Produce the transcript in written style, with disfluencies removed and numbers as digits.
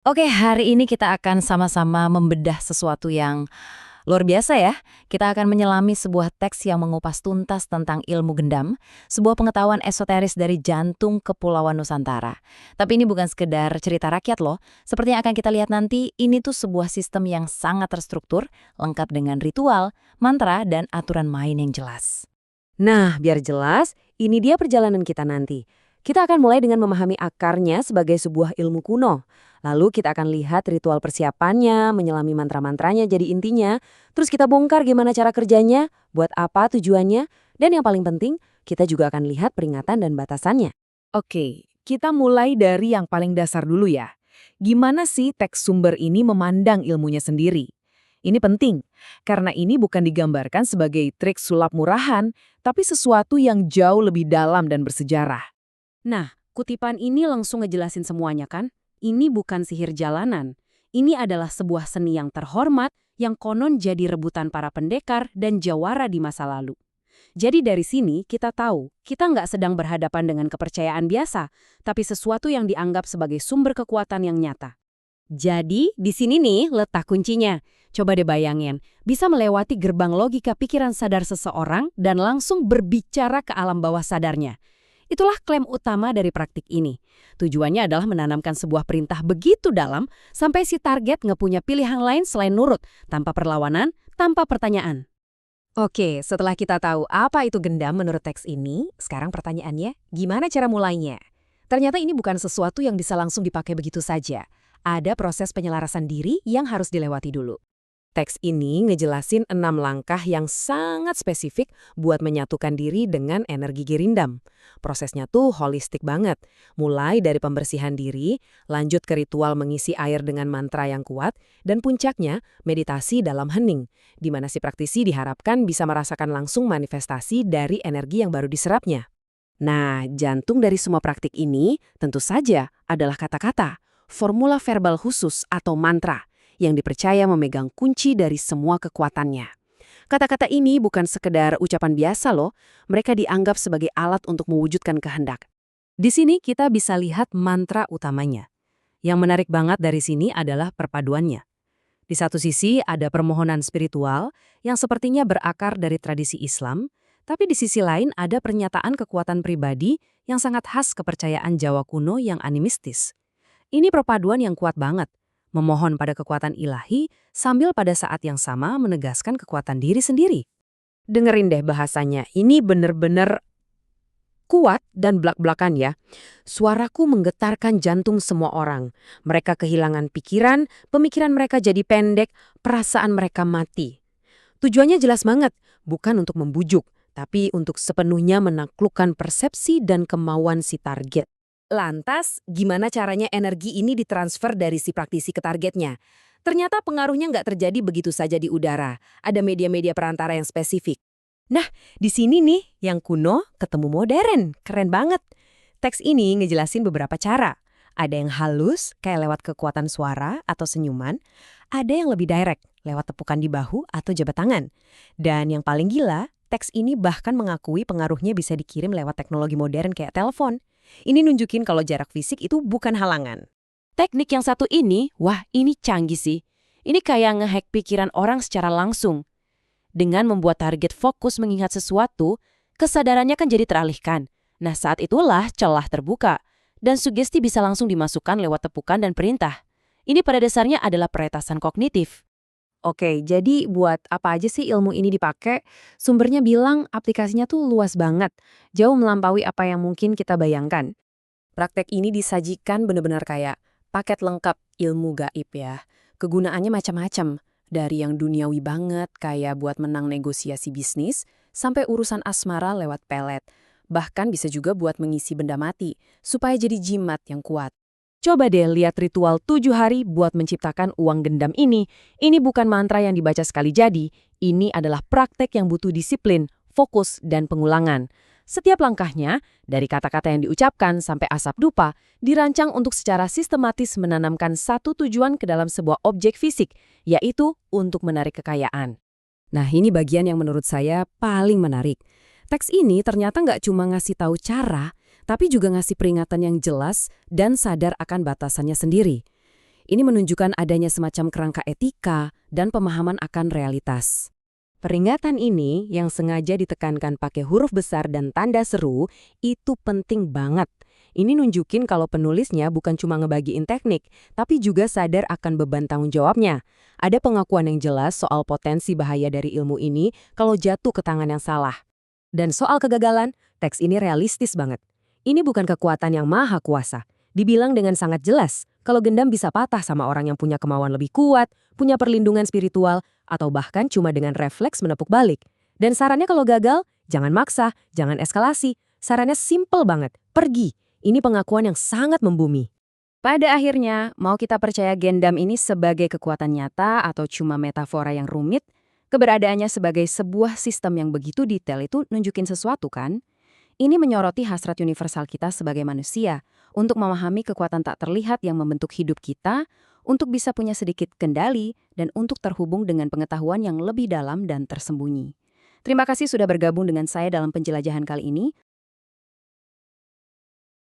Oke, hari ini kita akan sama-sama membedah sesuatu yang luar biasa ya. Kita akan menyelami sebuah teks yang mengupas tuntas tentang ilmu gendam, sebuah pengetahuan esoteris dari jantung Kepulauan Nusantara. Tapi ini bukan sekedar cerita rakyat loh. Seperti yang akan kita lihat nanti, ini tuh sebuah sistem yang sangat terstruktur, lengkap dengan ritual, mantra, dan aturan main yang jelas. Nah, biar jelas, ini dia perjalanan kita nanti. Kita akan mulai dengan memahami akarnya sebagai sebuah ilmu kuno. Lalu kita akan lihat ritual persiapannya, menyelami mantra-mantranya jadi intinya. Terus kita bongkar gimana cara kerjanya, buat apa tujuannya, dan yang paling penting, kita juga akan lihat peringatan dan batasannya. Oke, kita mulai dari yang paling dasar dulu ya. Gimana sih teks sumber ini memandang ilmunya sendiri? Ini penting, karena ini bukan digambarkan sebagai trik sulap murahan, tapi sesuatu yang jauh lebih dalam dan bersejarah. Nah, kutipan ini langsung ngejelasin semuanya kan? Ini bukan sihir jalanan. Ini adalah sebuah seni yang terhormat yang konon jadi rebutan para pendekar dan jawara di masa lalu. Jadi dari sini kita tahu, kita nggak sedang berhadapan dengan kepercayaan biasa, tapi sesuatu yang dianggap sebagai sumber kekuatan yang nyata. Jadi, di sini nih letak kuncinya. Coba deh bayangin, bisa melewati gerbang logika pikiran sadar seseorang dan langsung berbicara ke alam bawah sadarnya. Itulah klaim utama dari praktik ini. Tujuannya adalah menanamkan sebuah perintah begitu dalam sampai si target nggak punya pilihan lain selain nurut, tanpa perlawanan, tanpa pertanyaan. Oke, setelah kita tahu apa itu gendam menurut teks ini, sekarang pertanyaannya, gimana cara mulainya? Ternyata ini bukan sesuatu yang bisa langsung dipakai begitu saja. Ada proses penyelarasan diri yang harus dilewati dulu. Teks ini ngejelasin 6 langkah yang sangat spesifik buat menyatukan diri dengan energi girindam. Prosesnya tuh holistik banget. Mulai dari pembersihan diri, lanjut ke ritual mengisi air dengan mantra yang kuat, dan puncaknya meditasi dalam hening, di mana si praktisi diharapkan bisa merasakan langsung manifestasi dari energi yang baru diserapnya. Nah, jantung dari semua praktik ini tentu saja adalah kata-kata, formula verbal khusus atau mantra yang dipercaya memegang kunci dari semua kekuatannya. Kata-kata ini bukan sekedar ucapan biasa loh, mereka dianggap sebagai alat untuk mewujudkan kehendak. Di sini kita bisa lihat mantra utamanya. Yang menarik banget dari sini adalah perpaduannya. Di satu sisi ada permohonan spiritual yang sepertinya berakar dari tradisi Islam, tapi di sisi lain ada pernyataan kekuatan pribadi yang sangat khas kepercayaan Jawa kuno yang animistis. Ini perpaduan yang kuat banget. Memohon pada kekuatan ilahi sambil pada saat yang sama menegaskan kekuatan diri sendiri. Dengerin deh bahasanya, ini bener-bener kuat dan blak-blakan ya. Suaraku menggetarkan jantung semua orang. Mereka kehilangan pikiran, pemikiran mereka jadi pendek, perasaan mereka mati. Tujuannya jelas banget, bukan untuk membujuk, tapi untuk sepenuhnya menaklukkan persepsi dan kemauan si target. Lantas, gimana caranya energi ini ditransfer dari si praktisi ke targetnya? Ternyata pengaruhnya nggak terjadi begitu saja di udara. Ada media-media perantara yang spesifik. Nah, di sini nih, yang kuno ketemu modern. Keren banget. Teks ini ngejelasin beberapa cara. Ada yang halus, kayak lewat kekuatan suara atau senyuman. Ada yang lebih direct, lewat tepukan di bahu atau jabat tangan. Dan yang paling gila, teks ini bahkan mengakui pengaruhnya bisa dikirim lewat teknologi modern kayak telepon. Ini nunjukin kalau jarak fisik itu bukan halangan. Teknik yang satu ini, wah ini canggih sih. Ini kayak ngehack pikiran orang secara langsung. Dengan membuat target fokus mengingat sesuatu, kesadarannya kan jadi teralihkan. Nah saat itulah celah terbuka, dan sugesti bisa langsung dimasukkan lewat tepukan dan perintah. Ini pada dasarnya adalah peretasan kognitif. Oke, jadi buat apa aja sih ilmu ini dipakai? Sumbernya bilang aplikasinya tuh luas banget, jauh melampaui apa yang mungkin kita bayangkan. Praktek ini disajikan benar-benar kayak paket lengkap ilmu gaib ya. Kegunaannya macam-macam, dari yang duniawi banget kayak buat menang negosiasi bisnis, sampai urusan asmara lewat pelet. Bahkan bisa juga buat mengisi benda mati, supaya jadi jimat yang kuat. Coba deh lihat ritual 7 hari buat menciptakan uang gendam ini. Ini bukan mantra yang dibaca sekali jadi. Ini adalah praktek yang butuh disiplin, fokus, dan pengulangan. Setiap langkahnya, dari kata-kata yang diucapkan sampai asap dupa, dirancang untuk secara sistematis menanamkan satu tujuan ke dalam sebuah objek fisik, yaitu untuk menarik kekayaan. Nah, ini bagian yang menurut saya paling menarik. Teks ini ternyata nggak cuma ngasih tahu cara, tapi juga ngasih peringatan yang jelas dan sadar akan batasannya sendiri. Ini menunjukkan adanya semacam kerangka etika dan pemahaman akan realitas. Peringatan ini yang sengaja ditekankan pakai huruf besar dan tanda seru itu penting banget. Ini nunjukin kalau penulisnya bukan cuma ngebagiin teknik, tapi juga sadar akan beban tanggung jawabnya. Ada pengakuan yang jelas soal potensi bahaya dari ilmu ini kalau jatuh ke tangan yang salah. Dan soal kegagalan, teks ini realistis banget. Ini bukan kekuatan yang maha kuasa. Dibilang dengan sangat jelas kalau gendam bisa patah sama orang yang punya kemauan lebih kuat, punya perlindungan spiritual, atau bahkan cuma dengan refleks menepuk balik. Dan sarannya kalau gagal, jangan maksa, jangan eskalasi. Sarannya simple banget, pergi. Ini pengakuan yang sangat membumi. Pada akhirnya, mau kita percaya gendam ini sebagai kekuatan nyata atau cuma metafora yang rumit, keberadaannya sebagai sebuah sistem yang begitu detail itu nunjukin sesuatu kan? Ini menyoroti hasrat universal kita sebagai manusia untuk memahami kekuatan tak terlihat yang membentuk hidup kita, untuk bisa punya sedikit kendali, dan untuk terhubung dengan pengetahuan yang lebih dalam dan tersembunyi. Terima kasih sudah bergabung dengan saya dalam penjelajahan kali ini.